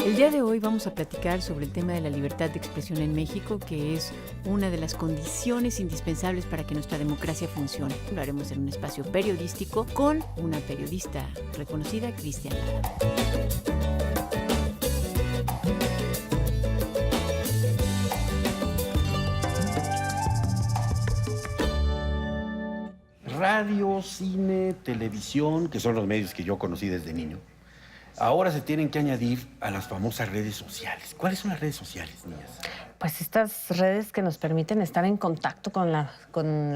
El día de hoy vamos a platicar sobre el tema de la libertad de expresión en México, que es una de las condiciones indispensables para que nuestra democracia funcione. Lo haremos en un espacio periodístico con una periodista reconocida, Cristian Lara. Radio, cine, televisión, que son los medios que yo conocí desde niño, ahora se tienen que añadir a las famosas redes sociales. ¿Cuáles son las redes sociales, niñas? Pues estas redes que nos permiten estar en contacto con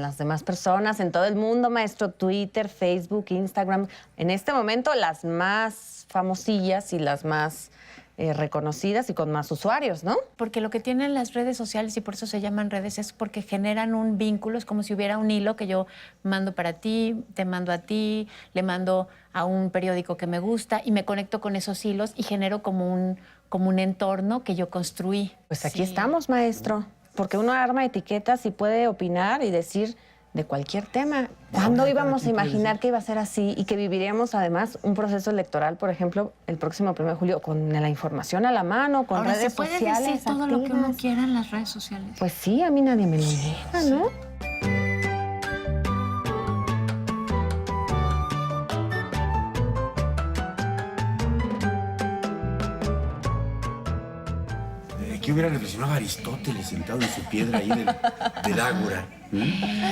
las demás personas en todo el mundo, maestro. Twitter, Facebook, Instagram. En este momento las más famosillas y las más reconocidas y con más usuarios, ¿no? Porque lo que tienen las redes sociales, y por eso se llaman redes, es porque generan un vínculo. Es como si hubiera un hilo que yo mando para ti, te mando a ti, le mando a un periódico que me gusta y me conecto con esos hilos y genero como un entorno que yo construí. Pues aquí estamos, maestro, porque uno arma etiquetas y puede opinar y decir de cualquier tema. ¿Cuándo íbamos a imaginar que iba a ser así y que viviríamos además un proceso electoral, por ejemplo, el próximo 1 de julio, con la información a la mano, con Ahora, redes ¿se puede sociales decir todo activas? lo que uno quiera en las redes sociales? Pues sí, a mí nadie me lo niega, ¿no? ¿Qué hubiera reflexionado Aristóteles sentado en su piedra ahí del ágora?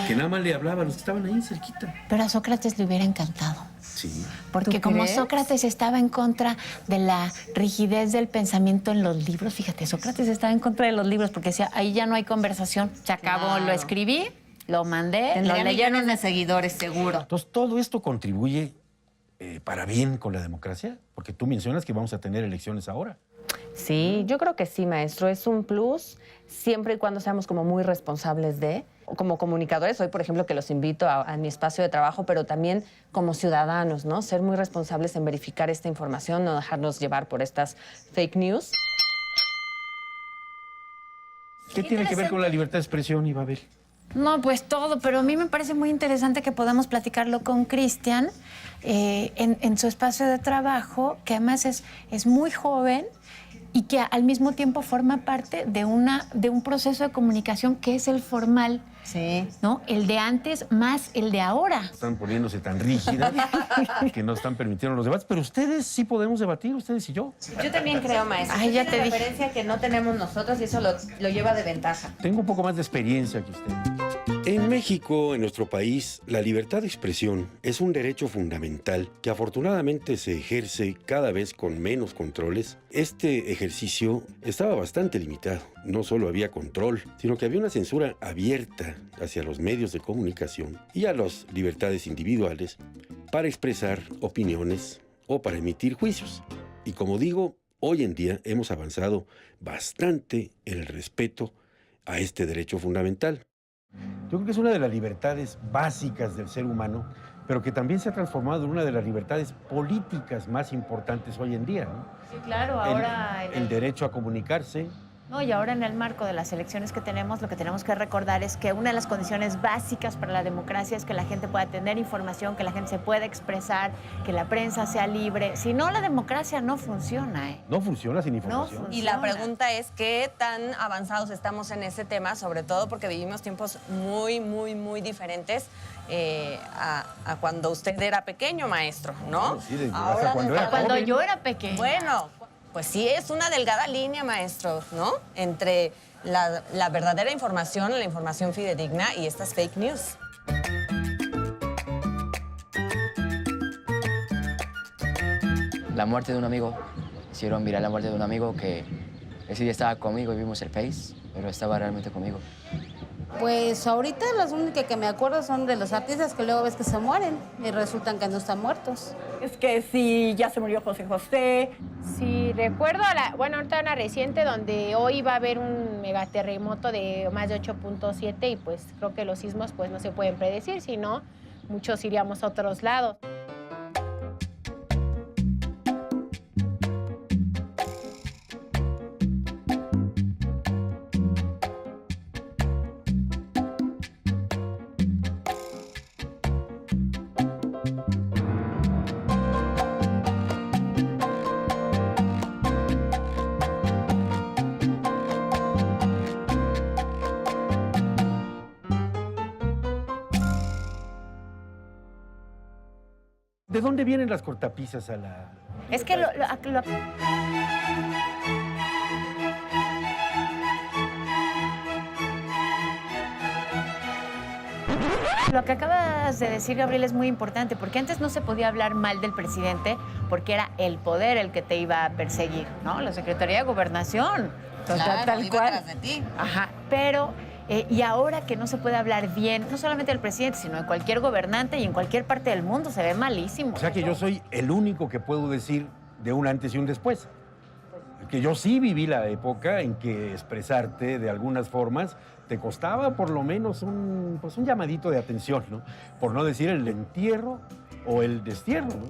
Que nada más le hablaba a los que estaban ahí cerquita. Pero a Sócrates le hubiera encantado. Sí. Porque como crees? Sócrates estaba en contra de la rigidez del pensamiento en los libros, fíjate, Sócrates estaba en contra de los libros porque decía, ahí ya no hay conversación, se acabó, Claro. lo escribí, lo mandé, Tendría lo leyeron. millones de seguidores, seguro. Entonces, ¿todo esto contribuye para bien con la democracia? Porque tú mencionas que vamos a tener elecciones ahora. Sí, yo creo que sí, maestro. Es un plus siempre y cuando seamos como muy responsables como comunicadores. Hoy, por ejemplo, que los invito a mi espacio de trabajo, pero también como ciudadanos, ¿no? Ser muy responsables en verificar esta información, no dejarnos llevar por estas fake news. ¿Qué tiene que ver con la libertad de expresión, Ibabel? No, pues todo, pero a mí me parece muy interesante que podamos platicarlo con Cristian en su espacio de trabajo, que además es muy joven y que al mismo tiempo forma parte de un proceso de comunicación que es el formal, Sí. ¿no? El de antes más el de ahora. Están poniéndose tan rígidas que no están permitiendo los debates, pero ustedes sí podemos debatir, ustedes y yo. Yo también creo, maestro. Ay, ya te dije. Referencia que no tenemos nosotros y eso lo lleva de ventaja. Tengo un poco más de experiencia que usted. En México, en nuestro país, la libertad de expresión es un derecho fundamental que afortunadamente se ejerce cada vez con menos controles. Este ejercicio estaba bastante limitado. No solo había control, sino que había una censura abierta hacia los medios de comunicación y a las libertades individuales para expresar opiniones o para emitir juicios. Y como digo, hoy en día hemos avanzado bastante en el respeto a este derecho fundamental. Yo creo que es una de las libertades básicas del ser humano, pero que también se ha transformado en una de las libertades políticas más importantes hoy en día, ¿no? Sí, claro, ahora... El derecho a comunicarse. No, y ahora en el marco de las elecciones que tenemos, lo que tenemos que recordar es que una de las condiciones básicas para la democracia es que la gente pueda tener información, que la gente se pueda expresar, que la prensa sea libre. Si no, la democracia no funciona, ¿eh? No funciona sin información. funciona. Y la pregunta es qué tan avanzados estamos en ese tema, sobre todo porque vivimos tiempos muy, muy, muy diferentes a cuando usted era pequeño, maestro, ¿no? Sí, desde Ahora hasta cuando era Cuando joven. yo era pequeña. Bueno, pues sí, es una delgada línea, maestro, ¿no? Entre la verdadera información, la información fidedigna y estas fake news. La muerte de un amigo, hicieron viral la muerte de un amigo que ese día estaba conmigo y vimos el Face, pero estaba realmente conmigo. Pues ahorita las únicas que me acuerdo son de los artistas que luego ves que se mueren y resultan que no están muertos. Es que sí, ya se murió José José. Sí, recuerdo, ahorita una reciente donde hoy va a haber un megaterremoto de más de 8.7 y pues creo que los sismos pues no se pueden predecir, sino muchos iríamos a otros lados. ¿De dónde vienen las cortapisas a la...? Es que lo que acabas de decir, Gabriel, es muy importante, porque antes no se podía hablar mal del presidente porque era el poder el que te iba a perseguir, ¿no? La Secretaría de Gobernación. Claro, tal iba cual. tras de ti. Ajá, pero... y ahora que no se puede hablar bien, no solamente del presidente, sino de cualquier gobernante y en cualquier parte del mundo, se ve malísimo. O sea que yo soy el único que puedo decir de un antes y un después. Que yo sí viví la época en que expresarte de algunas formas te costaba por lo menos un llamadito de atención, ¿no? Por no decir el entierro o el destierro, ¿no?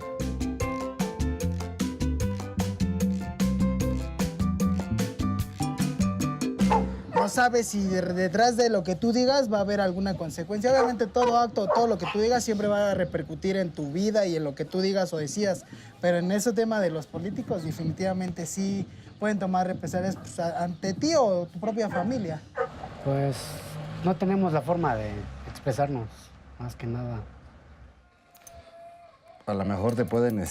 No sabes si detrás de lo que tú digas va a haber alguna consecuencia. Obviamente todo acto, todo lo que tú digas siempre va a repercutir en tu vida y en lo que tú digas o decidas. Pero en ese tema de los políticos definitivamente sí pueden tomar represalias pues, ante ti o tu propia familia. Pues no tenemos la forma de expresarnos, más que nada. A lo mejor te pueden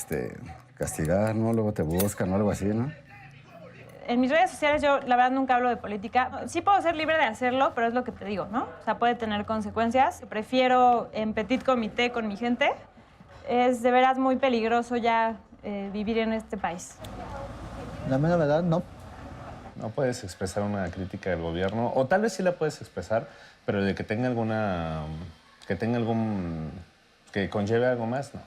castigar, ¿no? Luego te buscan o algo así, ¿no? En mis redes sociales yo, la verdad, nunca hablo de política. Sí puedo ser libre de hacerlo, pero es lo que te digo, ¿no? O sea, puede tener consecuencias. Prefiero en petit comité con mi gente. Es de veras muy peligroso ya vivir en este país. La mera verdad, no. No puedes expresar una crítica del gobierno, o tal vez sí la puedes expresar, pero de que tenga que conlleve algo más, no.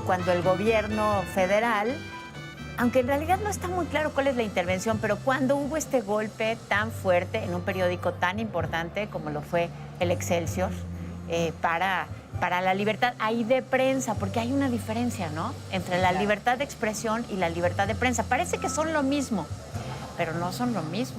Cuando el gobierno federal, aunque en realidad no está muy claro cuál es la intervención, pero cuando hubo este golpe tan fuerte en un periódico tan importante como lo fue el Excelsior, para la libertad ahí de prensa, porque hay una diferencia, ¿no? Entre la libertad de expresión y la libertad de prensa. Parece que son lo mismo, pero no son lo mismo.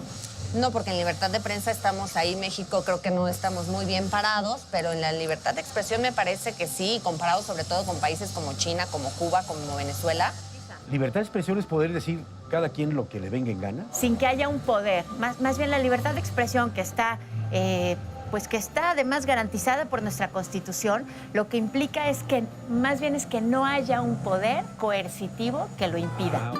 No, porque en libertad de prensa estamos ahí, México creo que no estamos muy bien parados, pero en la libertad de expresión me parece que sí, comparado sobre todo con países como China, como Cuba, como Venezuela. Libertad de expresión es poder decir cada quien lo que le venga en gana. Sin que haya un poder, más bien la libertad de expresión que está además garantizada por nuestra Constitución, lo que implica es que más bien es que no haya un poder coercitivo que lo impida.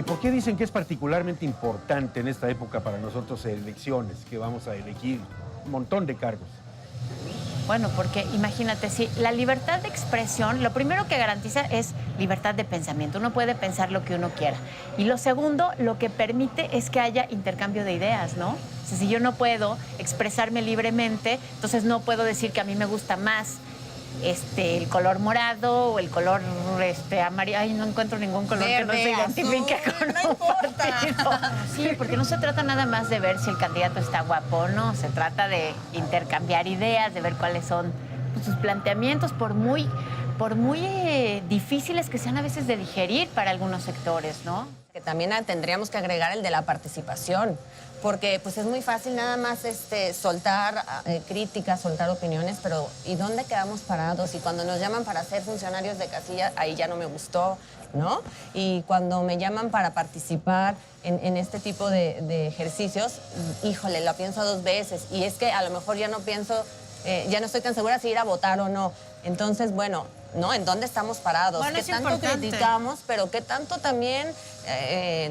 ¿Por qué dicen que es particularmente importante en esta época para nosotros elecciones, que vamos a elegir un montón de cargos? Bueno, porque imagínate, si la libertad de expresión, lo primero que garantiza es libertad de pensamiento. Uno puede pensar lo que uno quiera. Y lo segundo, lo que permite es que haya intercambio de ideas, ¿no? O sea, si yo no puedo expresarme libremente, entonces no puedo decir que a mí me gusta más el color morado o el color amarillo. Ay, no encuentro ningún color verde, que no se identifique con un partido. Sí, porque no se trata nada más de ver si el candidato está guapo o no. Se trata de intercambiar ideas, de ver cuáles son sus planteamientos, por muy difíciles que sean a veces de digerir para algunos sectores, ¿no? Que también tendríamos que agregar el de la participación, porque pues es muy fácil nada más soltar críticas, soltar opiniones, pero ¿y dónde quedamos parados? Y cuando nos llaman para ser funcionarios de casilla, ahí ya no me gustó, ¿no? Y cuando me llaman para participar en este tipo de ejercicios, híjole, lo pienso dos veces, y es que a lo mejor ya no estoy tan segura si ir a votar o no. Entonces, bueno, ¿no? ¿En dónde estamos parados? Bueno, ¿Qué es tanto importante. criticamos, pero qué tanto también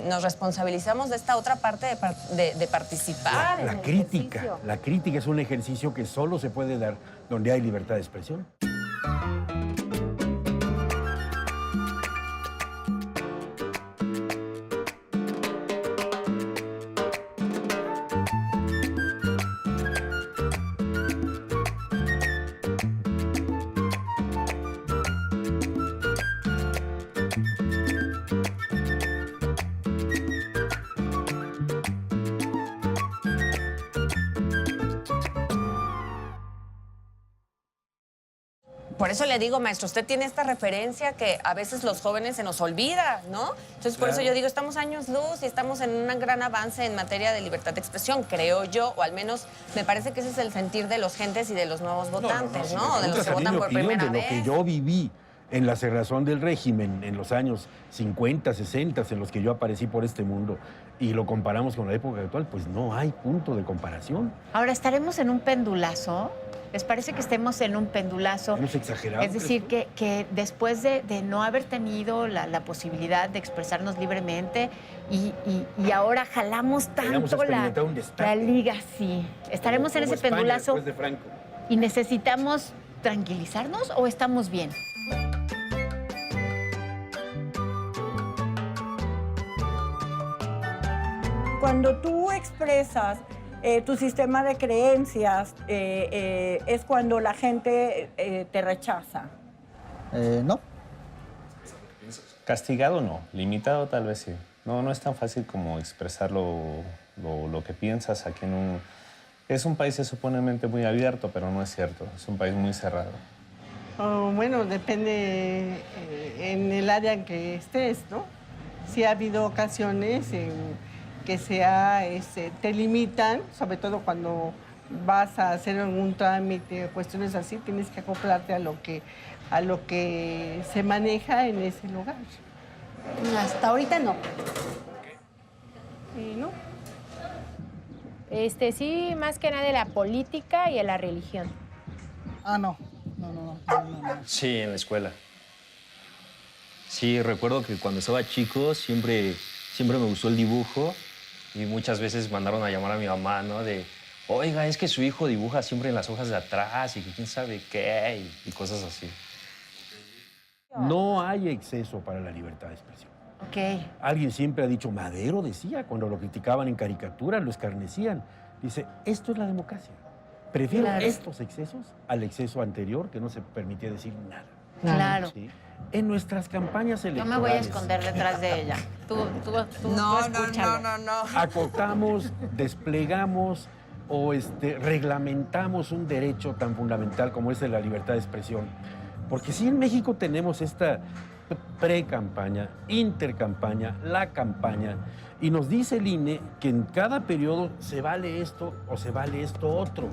nos responsabilizamos de esta otra parte de participar? La crítica es un ejercicio que solo se puede dar donde hay libertad de expresión. Por eso le digo, maestro, usted tiene esta referencia que a veces los jóvenes se nos olvida, ¿no? Entonces, por eso yo digo, estamos años luz y estamos en un gran avance en materia de libertad de expresión, creo yo, o al menos me parece que ese es el sentir de los gentes y de los nuevos votantes, ¿no? De los que votan por primera vez. De lo que yo viví en la cerrazón del régimen en los años 50, 60, en los que yo aparecí por este mundo, y lo comparamos con la época actual, pues no hay punto de comparación. Ahora, ¿estaremos en un pendulazo? ¿Les parece que estemos en un pendulazo? Hemos exagerado. Es decir, que después de no haber tenido la posibilidad de expresarnos libremente y ahora jalamos tanto la liga, sí. ¿Estaremos en ese España pendulazo después de Franco. y necesitamos tranquilizarnos o estamos bien? Cuando tú expresas tu sistema de creencias, es cuando la gente te rechaza. No. Castigado no, limitado tal vez sí. No es tan fácil como expresar lo que piensas aquí en un... Es un país supuestamente muy abierto, pero no es cierto. Es un país muy cerrado. Bueno, depende en el área en que estés, ¿no? Sí ha habido ocasiones en que te limitan, sobre todo cuando vas a hacer algún trámite o cuestiones así, tienes que acoplarte a lo que se maneja en ese lugar. Hasta ahorita no. ¿Y no? Sí, más que nada de la política y de la religión. Ah, no. Sí, en la escuela. Sí, recuerdo que cuando estaba chico siempre me gustó el dibujo y muchas veces mandaron a llamar a mi mamá, ¿no? De, oiga, es que su hijo dibuja siempre en las hojas de atrás y que quién sabe qué y cosas así. No hay exceso para la libertad de expresión. Ok. Alguien siempre ha dicho, Madero decía, cuando lo criticaban en caricaturas, lo escarnecían. Dice, esto es la democracia. Prefiero estos excesos al exceso anterior, que no se permitía decir nada. Claro. ¿Sí? En nuestras campañas electorales... Yo me voy a esconder detrás de ella. Tú escúchalo. No. Acotamos, desplegamos o reglamentamos un derecho tan fundamental como es el de la libertad de expresión. Porque sí, en México tenemos esta pre-campaña, intercampaña, la campaña, y nos dice el INE que en cada periodo se vale esto o se vale esto otro.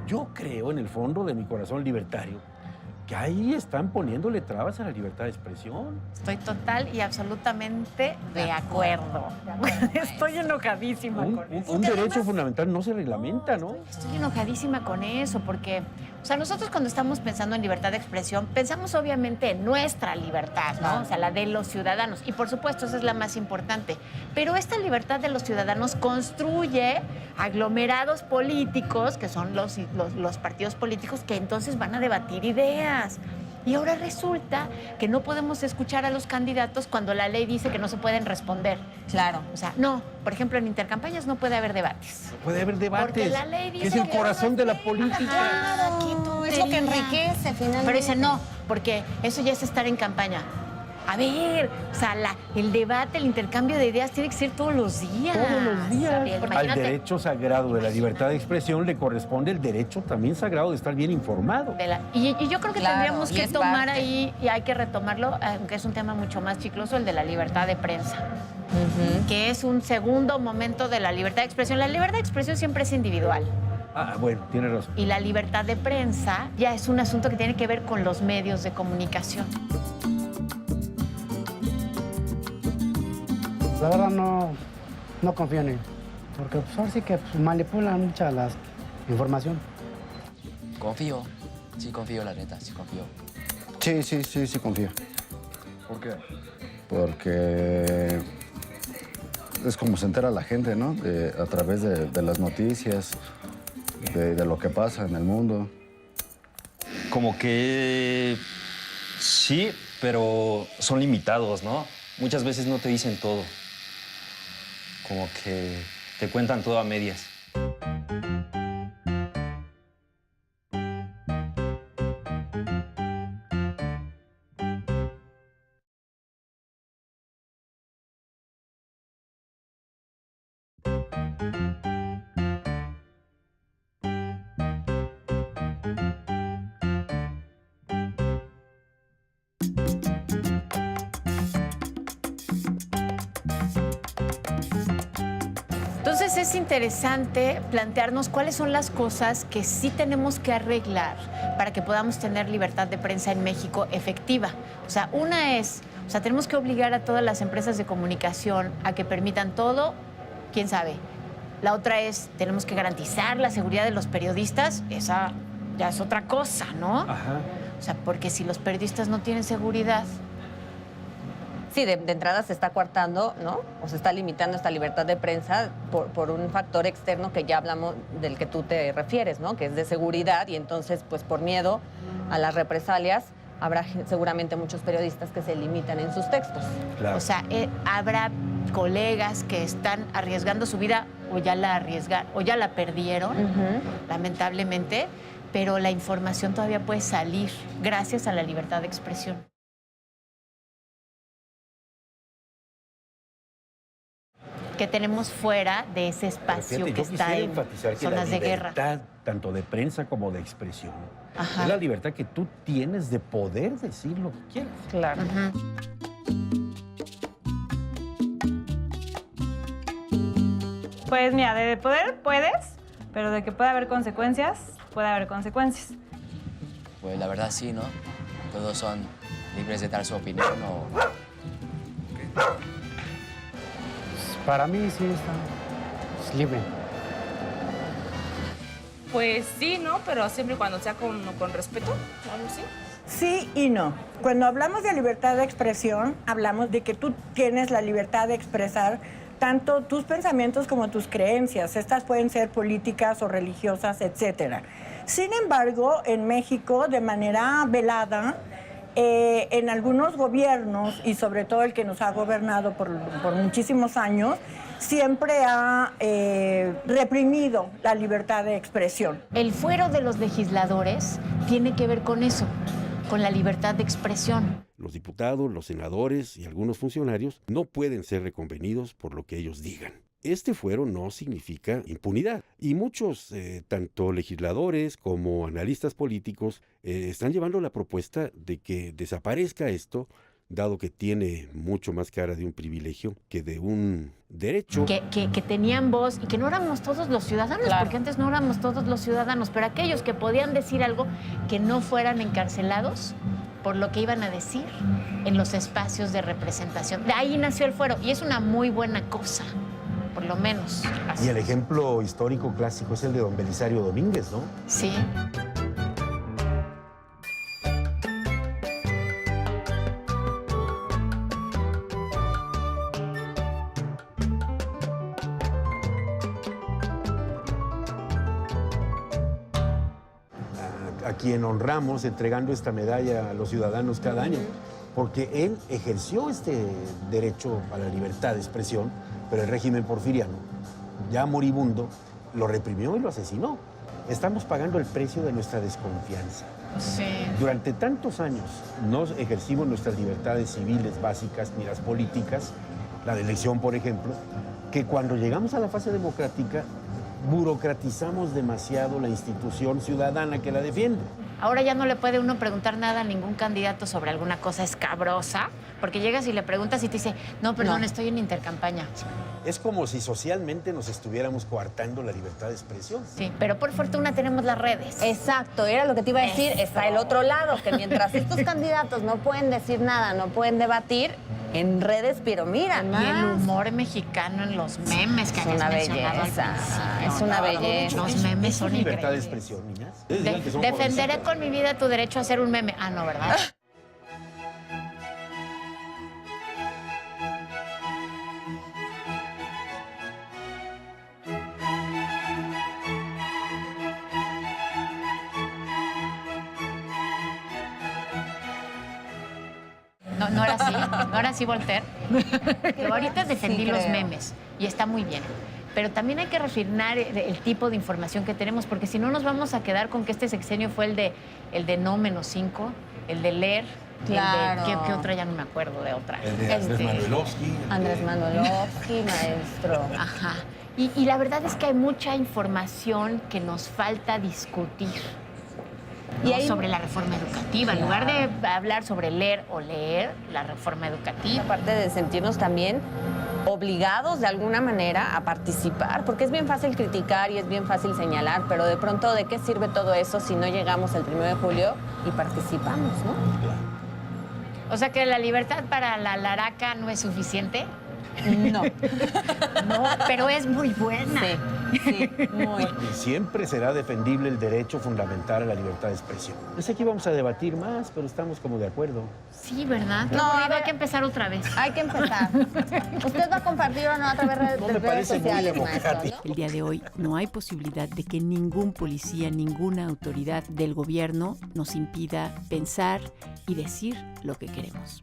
Yo creo en el fondo de mi corazón libertario que ahí están poniéndole trabas a la libertad de expresión. Estoy total y absolutamente de acuerdo. Estoy enojadísima con eso. Un derecho fundamental no se reglamenta, ¿no? Estoy enojadísima con eso porque, o sea, nosotros cuando estamos pensando en libertad de expresión, pensamos obviamente en nuestra libertad, ¿no? O sea, la de los ciudadanos. Y por supuesto, esa es la más importante. Pero esta libertad de los ciudadanos construye aglomerados políticos, que son los partidos políticos, que entonces van a debatir ideas. Y ahora resulta que no podemos escuchar a los candidatos cuando la ley dice que no se pueden responder. Claro. O sea, no. Por ejemplo, en intercampañas no puede haber debates. No puede haber debates. Porque la ley dice que es el corazón de la política. Claro, es lo que enriquece finalmente. Pero dice no, porque eso ya es estar en campaña. A ver, o sea, el debate, el intercambio de ideas tiene que ser todos los días. Todos los días. Imagínate. Al derecho sagrado de la libertad de expresión le corresponde el derecho también sagrado de estar bien informado. Y yo creo que tendríamos que tomar ahí, y hay que retomarlo, aunque es un tema mucho más chicloso, el de la libertad de prensa. Que es un segundo momento de la libertad de expresión. La libertad de expresión siempre es individual. Ah, bueno, tiene razón. Y la libertad de prensa ya es un asunto que tiene que ver con los medios de comunicación. La verdad no confío en él, porque ahora sí que manipulan mucha la información. Confío. Sí confío, la neta, sí confío. Sí, confío. ¿Por qué? Porque es como se entera la gente, ¿no? A través de las noticias, de lo que pasa en el mundo. Como que sí, pero son limitados, ¿no? Muchas veces no te dicen todo. Como que te cuentan todo a medias. Entonces es interesante plantearnos cuáles son las cosas que sí tenemos que arreglar para que podamos tener libertad de prensa en México efectiva. O sea, una es, tenemos que obligar a todas las empresas de comunicación a que permitan todo, quién sabe. La otra es, tenemos que garantizar la seguridad de los periodistas, esa ya es otra cosa, ¿no? Ajá. O sea, porque si los periodistas no tienen seguridad... Sí, de entrada se está coartando, ¿no? O se está limitando esta libertad de prensa por un factor externo que ya hablamos, del que tú te refieres, ¿no? Que es de seguridad y entonces, pues por miedo a las represalias, habrá seguramente muchos periodistas que se limitan en sus textos. Claro. O sea, habrá colegas que están arriesgando su vida o ya la perdieron, lamentablemente, pero la información todavía puede salir gracias a la libertad de expresión. Que tenemos fuera de ese espacio que está en zonas de guerra. Libertad, tanto de prensa como de expresión, Ajá. es la libertad que tú tienes de poder decir lo que quieras. Claro. Pues mira, de poder puedes, pero de que puede haber consecuencias, puede haber consecuencias. Pues la verdad sí, ¿no? Todos son libres de dar su opinión o... Para mí sí es libre. Pues sí, ¿no? Pero siempre y cuando sea con respeto, o algo así. Sí y no. Cuando hablamos de libertad de expresión, hablamos de que tú tienes la libertad de expresar tanto tus pensamientos como tus creencias. Estas pueden ser políticas o religiosas, etcétera. Sin embargo, en México, de manera velada, en algunos gobiernos, y sobre todo el que nos ha gobernado por muchísimos años, siempre ha reprimido la libertad de expresión. El fuero de los legisladores tiene que ver con eso, con la libertad de expresión. Los diputados, los senadores y algunos funcionarios no pueden ser reconvenidos por lo que ellos digan. Este fuero no significa impunidad y muchos, tanto legisladores como analistas políticos, están llevando la propuesta de que desaparezca esto, dado que tiene mucho más cara de un privilegio que de un derecho. Que tenían voz y que no éramos todos los ciudadanos, claro. Porque antes no éramos todos los ciudadanos, pero aquellos que podían decir algo que no fueran encarcelados por lo que iban a decir en los espacios de representación. De ahí nació el fuero y es una muy buena cosa. Por lo menos. Y el ejemplo histórico clásico es el de don Belisario Domínguez, ¿no? Sí. A quien honramos entregando esta medalla a los ciudadanos cada año, porque él ejerció este derecho a la libertad de expresión, pero el régimen porfiriano, ya moribundo, lo reprimió y lo asesinó. Estamos pagando el precio de nuestra desconfianza. Sí. Durante tantos años no ejercimos nuestras libertades civiles básicas ni las políticas, la de elección, por ejemplo, que cuando llegamos a la fase democrática, burocratizamos demasiado la institución ciudadana que la defiende. Ahora ya no le puede uno preguntar nada a ningún candidato sobre alguna cosa escabrosa, porque llegas y le preguntas y te dice, no, perdón, estoy en intercampaña. Es como si socialmente nos estuviéramos coartando la libertad de expresión. Sí, pero por fortuna tenemos las redes. Exacto, era lo que te iba a decir. Eso. Está el otro lado, que mientras estos candidatos no pueden decir nada, no pueden debatir, en redes, pero mira, y el humor mexicano en los memes que es una belleza, es una belleza. Los memes son libertad de increíbles. expresión, niñas. Defenderé con mi vida tu derecho a hacer un meme. Ah, no, ¿verdad? No era así, Voltaire. Pero ahorita defendí los memes y está muy bien. Pero también hay que refinar el tipo de información que tenemos, porque si no nos vamos a quedar con que este sexenio fue el de no -5, el de leer, Claro. ¿Qué otra? Ya no me acuerdo de otra. El de Andrés Manuelovsky. Andrés Manuelovsky, maestro. Ajá. Y la verdad es que hay mucha información que nos falta discutir. Y ¿no? hay- Sobre la reforma educativa, en lugar de hablar sobre leer o leer, la reforma educativa. Aparte de sentirnos también obligados de alguna manera a participar, porque es bien fácil criticar y es bien fácil señalar, pero de pronto, ¿de qué sirve todo eso si no llegamos el 1 de julio y participamos, no? O sea que la libertad para la laraca no es suficiente. No. No, pero es muy buena. Sí, muy. Y siempre será defendible el derecho fundamental a la libertad de expresión. Pensé que íbamos a debatir más, pero estamos como de acuerdo. Sí, ¿verdad? No, a ver, hay que empezar otra vez. Hay que empezar. ¿Usted va a compartir o no a través de redes sociales, maestro? ¿No? El día de hoy no hay posibilidad de que ningún policía, ninguna autoridad del gobierno nos impida pensar y decir lo que queremos.